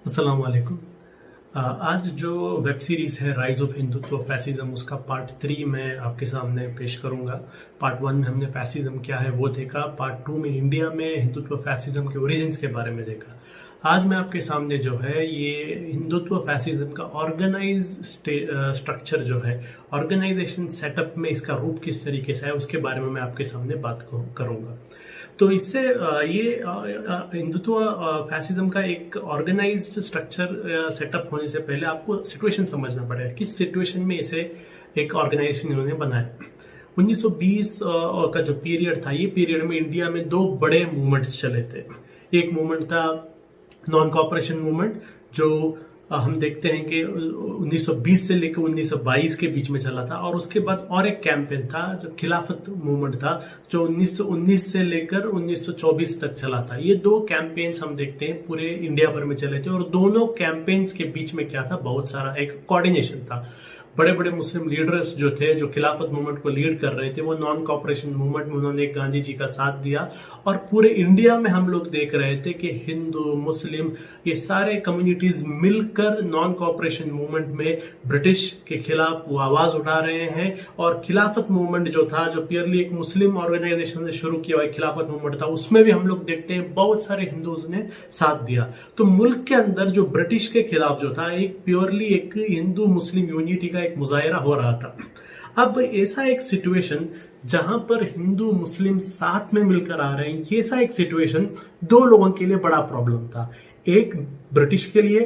अस्सलाम वालेकुम। आज जो वेब सीरीज है राइज ऑफ हिंदुत्व फैसिज्म, उसका पार्ट 3 मैं आपके सामने पेश करूंगा। पार्ट 1 में हमने फैसिज्म क्या है वो देखा, पार्ट 2 में इंडिया में हिंदुत्व फैसिज्म के ओरिजिन्स के बारे में देखा। आज मैं आपके सामने जो है ये हिंदुत्व फैसिज्म का ऑर्गेनाइज स्ट्रक्चर जो है, ऑर्गेनाइजेशन सेटअप में इसका रूप किस तरीके से है उसके बारे में मैं आपके सामने बात करूंगा। तो इससे ये हिंदुत्व फैसिज्म का एक ऑर्गेनाइज्ड स्ट्रक्चर सेटअप होने से पहले आपको सिचुएशन समझना पड़ेगा, किस सिचुएशन में इसे एक ऑर्गेनाइजेशन इन्होंने बनाया। 1920 का जो पीरियड था, ये पीरियड में इंडिया में दो बड़े मूवमेंट्स चले थे। एक मूवमेंट था नॉन कॉपरेशन मूवमेंट, जो हम देखते हैं कि 1920 से लेकर 1922 के बीच में चला था, और उसके बाद और एक कैंपेन था जो खिलाफत मूवमेंट था, जो 1919 से लेकर 1924 तक चला था। ये दो कैंपेन्स हम देखते हैं पूरे इंडिया भर में चले थे, और दोनों कैंपेन्स के बीच में क्या था, बहुत सारा एक कोऑर्डिनेशन था। बड़े बड़े मुस्लिम लीडर्स जो थे, जो खिलाफत मूवमेंट को लीड कर रहे थे, वो नॉन कॉपरेशन मूवमेंट में उन्होंने गांधी जी का साथ दिया। और पूरे इंडिया में हम लोग देख रहे थे कि हिंदू मुस्लिम ये सारे कम्युनिटीज मिलकर नॉन कॉपरेशन मूवमेंट में ब्रिटिश के खिलाफ वो आवाज उठा रहे हैं। और खिलाफत मूवमेंट जो था, जो प्योरली एक मुस्लिम ऑर्गेनाइजेशन से शुरू किया हुआ खिलाफत मूवमेंट था, उसमें भी हम लोग देखते हैं बहुत सारे हिंदूज ने साथ दिया। तो मुल्क के अंदर जो ब्रिटिश के खिलाफ जो था, एक प्योरली एक हिंदू मुस्लिम यूनिटी का एक मुजाहिरा हो रहा था। अब ऐसा एक सिचुएशन जहां पर हिंदू मुस्लिम साथ में मिलकर आ रहे हैं, ये ऐसा एक सिचुएशन दो लोगों के लिए बड़ा प्रॉब्लम था। एक ब्रिटिश के लिए,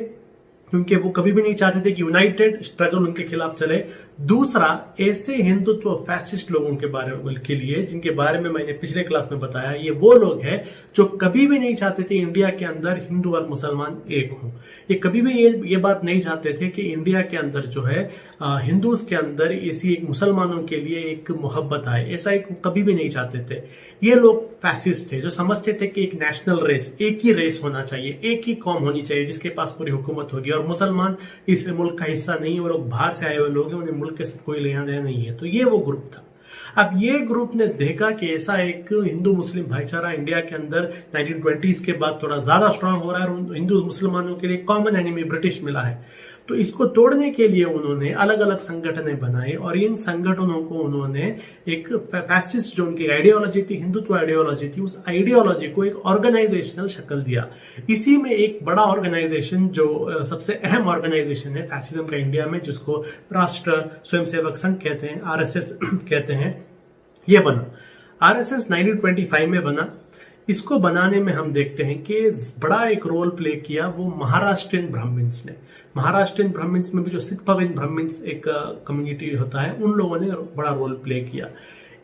क्योंकि वो कभी भी नहीं चाहते थे कि यूनाइटेड स्ट्रगल उनके खिलाफ चले। दूसरा, ऐसे हिंदुत्व फैसिस्ट लोगों के बारे के लिए, जिनके बारे में मैंने पिछले क्लास में बताया, ये वो लोग हैं जो कभी भी नहीं चाहते थे इंडिया के अंदर हिंदू और मुसलमान एक हों। ये कभी भी ये बात नहीं चाहते थे कि इंडिया के अंदर जो है हिंदूज के अंदर ऐसी एक मुसलमानों के लिए एक मोहब्बत आए, ऐसा एक कभी भी नहीं चाहते थे। ये लोग फैसिस्ट थे, जो समझते थे कि एक नेशनल रेस, एक ही रेस होना चाहिए, एक ही कौम होनी चाहिए जिसके पास पूरी हुकूमत होगी, और मुसलमान इस मुल्क का हिस्सा नहीं है, वो लोग बाहर से आए हुए लोग हैं, उन्हें मुल्क के साथ कोई लेना देना नहीं है। तो ये वो ग्रुप था। अब ये ग्रुप ने देखा कि ऐसा एक हिंदू मुस्लिम भाईचारा इंडिया के अंदर 1920s के बाद थोड़ा ज्यादा स्ट्रांग हो रहा है, और हिंदू मुसलमानों के लिए कॉमन एनिमी ब्रिटिश मिला है। तो इसको तोड़ने के लिए उन्होंने अलग अलग संगठनें बनाए, और इन संगठनों को उन्होंने एक फैसिस्ट जो उनकी आइडियोलॉजी थी, हिंदुत्व आइडियोलॉजी थी, उस आइडियोलॉजी को एक ऑर्गेनाइजेशनल शक्ल दिया। इसी में एक बड़ा ऑर्गेनाइजेशन, जो सबसे अहम ऑर्गेनाइजेशन है फैसिज्म का इंडिया में, जिसको राष्ट्र स्वयंसेवक संघ कहते हैं, RSS कहते हैं, ये बना। RSS 1925 में बना। इसको बनाने में हम देखते हैं कि बड़ा एक रोल प्ले किया वो महाराष्ट्रियन ब्राह्मण्स ने। महाराष्ट्रियन ब्राह्मण्स में भी जो सिख पविन ब्राह्मण्स एक कम्युनिटी होता है, उन लोगों ने बड़ा रोल प्ले किया।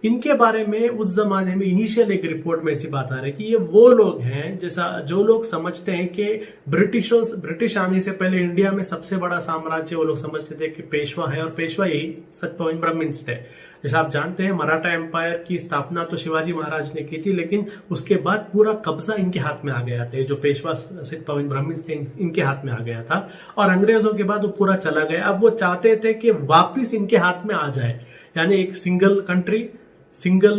इनके बारे में उस जमाने में इनिशियल एक रिपोर्ट में ऐसी बात आ रही है कि ये वो लोग हैं, जैसा जो लोग समझते हैं कि ब्रिटिश आने से पहले इंडिया में सबसे बड़ा साम्राज्य वो लोग समझते थे कि पेशवा है, और पेशवा यही सतपवन ब्राह्मण्स थे। जैसा आप जानते हैं, मराठा एम्पायर की स्थापना तो शिवाजी महाराज ने की थी, लेकिन उसके बाद पूरा कब्जा इनके हाथ में आ गया था। जो पेशवा सतपवन ब्राह्मण्स थे, इनके हाथ में आ गया था, और अंग्रेजों के बाद वो पूरा चला गया। अब वो चाहते थे कि वापिस इनके हाथ में आ जाए, यानी एक सिंगल कंट्री, सिंगल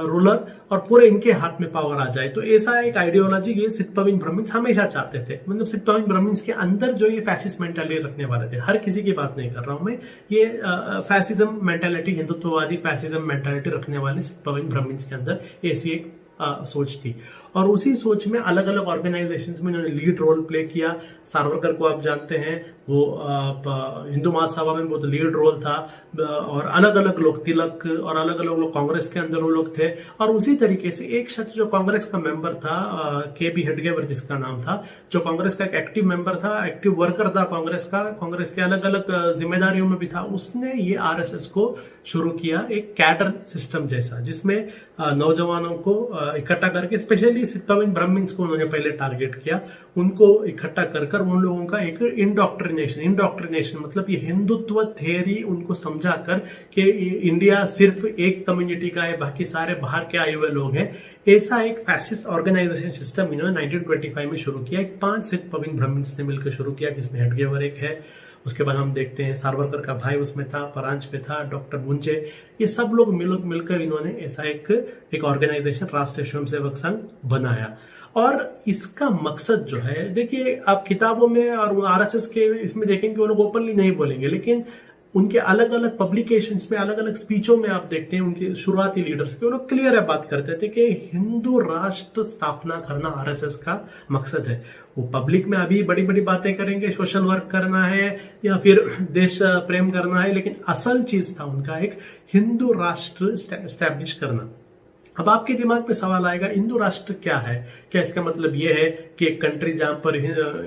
रूलर, और पूरे इनके हाथ में पावर आ जाए। तो ऐसा एक आइडियोलॉजी ये सितपविन ब्राह्मण्स हमेशा चाहते थे। मतलब सितपविन ब्राह्मण्स के अंदर जो ये फैसिस्ट मेंटालिटी रखने वाले थे, हर किसी की बात नहीं कर रहा हूं मैं, ये फैसिज्म मेंटालिटी, हिंदुत्ववादी फैसिज्म मेंटालिटी रखने वाले सितपविन ब्राह्मण्स के अंदर ऐसी एक सोच थी। और उसी सोच में अलग अलग ऑर्गेनाइजेशंस में उन्होंने लीड रोल प्ले किया। सावरकर को आप जानते हैं, वो हिंदू महासभा में बहुत लीड रोल था, और अलग अलग लोग, तिलक और अलग अलग लोग कांग्रेस के अंदर वो लोग थे। और उसी तरीके से एक शख्स जो कांग्रेस का मेंबर था, KB हेडगेवर जिसका नाम था, जो कांग्रेस का एक एक्टिव मेंबर था, एक्टिव वर्कर था कांग्रेस का, कांग्रेस के अलग अलग जिम्मेदारियों में भी था, उसने ये RSS को शुरू किया, एक कैडर सिस्टम जैसा, जिसमें नौजवानों को इकट्ठा करके, स्पेशली सितपविन ब्राह्मण्स को उन्होंने पहले टारगेट किया, उनको इकट्ठा कर उन लोगों का एक इंडोक्ट्रिनेशन मतलब ये हिंदुत्व थियरी उनको समझाकर कि इंडिया सिर्फ एक कम्युनिटी का है, बाकी सारे बाहर के आए हुए लोग हैं। ऐसा एक फैसिस्ट ऑर्गेनाइजेशन सिस्टम इन्होंने 1925 में शुरू किया। एक 5 सितपविन ब्राह्मण्स ने मिलकर शुरू किया, जिसमें हेडगेवर एक है, उसके बाद हम देखते हैं सावरकर का भाई उसमें था, परांज पे था, डॉक्टर मुंजे, ये सब लोग मिलकर इन्होंने ऐसा एक ऑर्गेनाइजेशन राष्ट्रीय स्वयंसेवक संघ बनाया। और इसका मकसद जो है, देखिए आप किताबों में और आरएसएस के इसमें देखेंगे वो लोग ओपनली नहीं बोलेंगे, लेकिन उनके अलग अलग पब्लिकेशंस में, अलग अलग स्पीचों में आप देखते हैं उनके शुरुआती लीडर्स के, वो लोग क्लियर है बात करते थे कि हिंदू राष्ट्र स्थापना करना आरएसएस का मकसद है। वो पब्लिक में अभी बड़ी बड़ी बातें करेंगे, सोशल वर्क करना है या फिर देश प्रेम करना है, लेकिन असल चीज था उनका एक हिंदू राष्ट्र एस्टैब्लिश करना। अब आपके दिमाग में सवाल आएगा, हिंदू राष्ट्र क्या है? क्या इसका मतलब यह है कि एक कंट्री जहां पर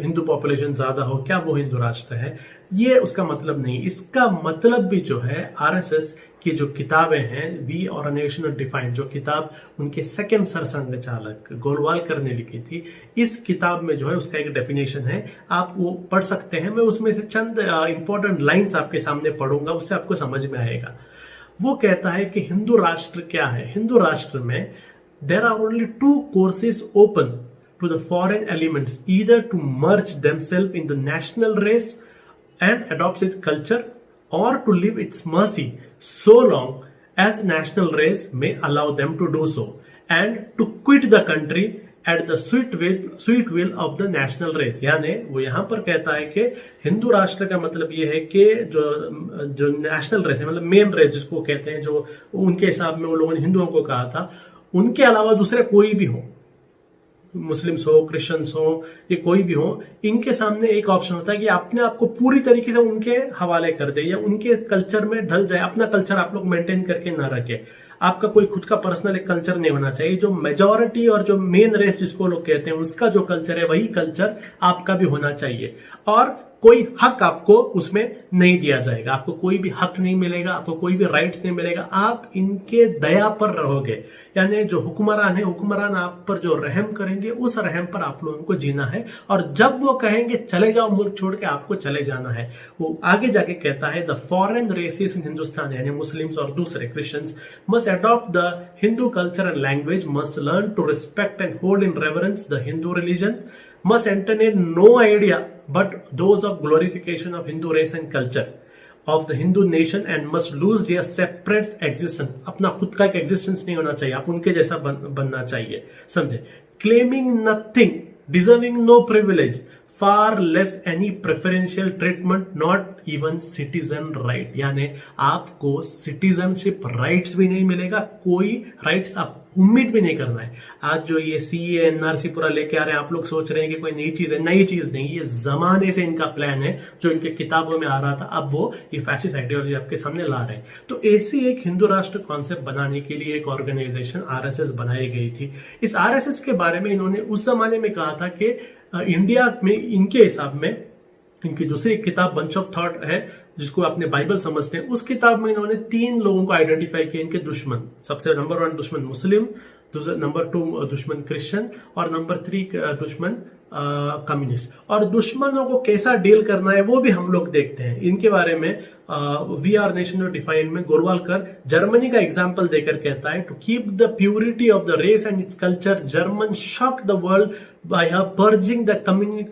हिंदू पॉपुलेशन ज्यादा हो, क्या वो हिंदू राष्ट्र है? ये उसका मतलब नहीं। इसका मतलब भी जो है, आरएसएस की जो किताबें हैं, वी और अ नेशन डिफाइंड, जो किताब उनके सेकंड सरसंघ चालक गोलवालकर ने लिखी थी, इस किताब में जो है उसका एक डेफिनेशन है, आप वो पढ़ सकते हैं। मैं उसमें से चंद इंपॉर्टेंट लाइंस आपके सामने पढ़ूंगा, उससे आपको समझ में आएगा। वो कहता है कि हिंदू राष्ट्र क्या है। हिंदू राष्ट्र में there are only two courses open to the foreign elements, either to merge themselves in the national race and adopts its culture or to live its mercy so long as national race may allow them to do so and to quit the country at the sweet will of the national race। यानी वो यहां पर कहता है कि हिंदू राष्ट्र का मतलब ये है कि जो नेशनल रेस है, मतलब मेन रेस जिसको कहते हैं, जो उनके हिसाब में वो लोगों ने हिंदुओं को कहा था, उनके अलावा दूसरे कोई भी हो, मुस्लिम्स हो, क्रिश्चियंस हो, ये कोई भी हो, इनके सामने एक ऑप्शन होता है कि अपने आप को पूरी तरीके से उनके हवाले कर दे या उनके कल्चर में ढल जाए। अपना कल्चर आप लोग मेंटेन करके ना रखे, आपका कोई खुद का पर्सनल एक कल्चर नहीं होना चाहिए। जो मेजॉरिटी और जो मेन रेस जिसको लोग कहते हैं, उसका जो कल्चर है वही कल्चर आपका भी होना चाहिए, और कोई हक आपको उसमें नहीं दिया जाएगा, आपको कोई भी हक नहीं मिलेगा, आपको कोई भी राइट्स नहीं मिलेगा, आप इनके दया पर रहोगे। यानी जो हुक्मरान है, हुक्मरान आप पर जो रहम करेंगे, उस रहम पर आप लोगों को जीना है, और जब वो कहेंगे चले जाओ मुल्क छोड़ के, आपको चले जाना है। वो आगे जाके कहता है, the foreign races in Hindustan, यानी मुस्लिम्स और दूसरे Christians, must adopt the Hindu culture and language, must learn to respect and hold in reverence the Hindu religion, must entertain no idea but those of glorification of Hindu race and culture of the Hindu nation, and must lose their separate existence। अपना खुद का एक existence नहीं होना चाहिए, आप उनके जैसा बनना चाहिए, समझे? Claiming nothing, deserving no privilege, far less any preferential treatment, not even citizen right। यानी आपको सिटीजनशिप राइट्स भी नहीं मिलेगा, कोई राइट्स आप उम्मीद भी नहीं करना है। आज जो ये सीए एनआरसी पूरा लेके आ रहे हैं, आप लोग सोच रहे हैं कि कोई नई चीज है, नई चीज नहीं, ये जमाने से इनका प्लान है, जो इनके किताबों में आ रहा था, अब वो ये फैसिस्ट आइडियोलॉजी आपके सामने ला रहे हैं। तो ऐसी एक हिंदू राष्ट्र कॉन्सेप्ट बनाने के लिए एक ऑर्गेनाइजेशन आरएसएस बनाई गई थी। इस आरएसएस के बारे में इन्होंने उस जमाने में कहा था कि इंडिया में, इनके हिसाब में, इनकी दूसरी किताब बंच ऑफ थॉट है जिसको अपने बाइबल समझते हैं, उस किताब में इन्होंने 3 लोगों को आइडेंटिफाई किया, इनके दुश्मन। सबसे नंबर 1 दुश्मन मुस्लिम, नंबर 2 दुश्मन क्रिश्चियन, और नंबर 3 दुश्मन कम्युनिस्ट। और दुश्मनों को कैसा डील करना है वो भी हम लोग देखते हैं। इनके बारे में वी आर नेशन डिफाइंड में गोलवालकर जर्मनी का एग्जाम्पल देकर कहता है, to keep the purity of the race and its culture, German shock the world by purging the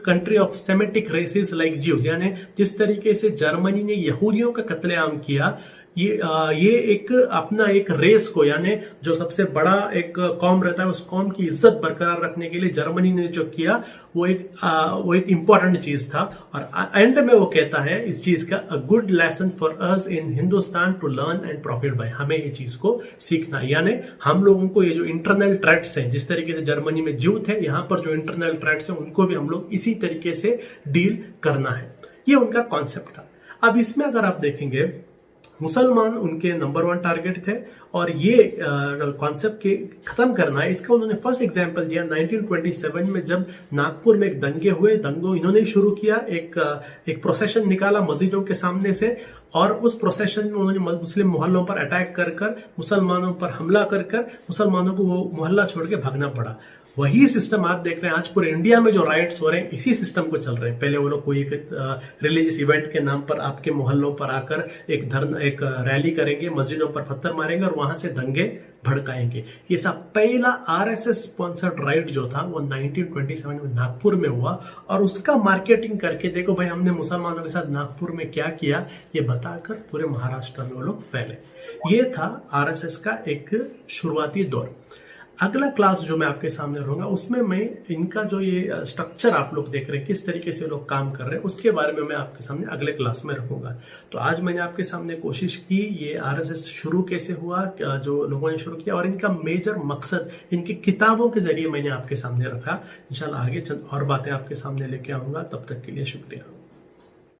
country of Semitic races like Jews. यानी जिस तरीके से जर्मनी ने यहूदियों का कत्लेआम किया, ये एक अपना एक रेस को, यानी जो सबसे बड़ा एक कौम रहता है, उस कौम की इज्जत बरकरार रखने के लिए जर्मनी ने जो किया, वो एक इंपॉर्टेंट चीज था। और एंड में वो कहता है इस चीज का, a good lesson for us in Hindustan to learn and profit by. हमें ये चीज को सीखना, यानी हम लोगों को ये जो इंटरनल थ्रेट्स हैं, जिस तरीके से जर्मनी में ज्यू थे, यहां पर जो इंटरनल थ्रेट्स हैं उनको भी हम लोग इसी तरीके से डील करना है। ये उनका कॉन्सेप्ट था। अब इसमें अगर आप देखेंगे, मुसलमान उनके नंबर 1 टारगेट थे, और ये कॉन्सेप्ट के खत्म करना है, इसका उन्होंने फर्स्ट एग्जांपल दिया 1927 में, जब नागपुर में एक दंगे हुए। दंगों इन्होंने शुरू किया, एक प्रोसेशन निकाला मस्जिदों के सामने से, और उस प्रोसेशन में उन्होंने मुस्लिम मोहल्लों पर अटैक कर मुसलमानों पर हमला कर मुसलमानों को वो मोहल्ला छोड़ के भागना पड़ा। वही सिस्टम आप देख रहे हैं आज पूरे इंडिया में जो राइट्स हो रहे हैं इसी सिस्टम को चल रहे हैं। पहले वो लोग कोई एक रिलीजियस इवेंट के नाम पर आपके मोहल्लों पर आकर एक रैली करेंगे, मस्जिदों पर पत्थर मारेंगे और वहां से दंगे भड़काएंगे। ये सब पहला आरएसएस स्पॉन्सर्ड राइट जो था वो 1927 में नागपुर में हुआ और उसका मार्केटिंग करके देखो भाई हमने मुसलमानों के साथ नागपुर में क्या किया ये बताकर पूरे महाराष्ट्र में वो लोग फैले। ये था आरएसएस का एक शुरुआती दौर। अगला क्लास जो मैं आपके सामने रहूंगा उसमें मैं इनका जो ये स्ट्रक्चर आप लोग देख रहे हैं किस तरीके से लोग काम कर रहे हैं उसके बारे में मैं आपके सामने अगले क्लास में रखूंगा। तो आज मैंने आपके सामने कोशिश की ये आरएसएस शुरू कैसे हुआ, जो लोगों ने शुरू किया और इनका मेजर मकसद इनकी किताबों के जरिए मैंने आपके सामने रखा। इंशाल्लाह आगे चंद और बातें आपके सामने लेके आऊंगा। तब तक के लिए शुक्रिया।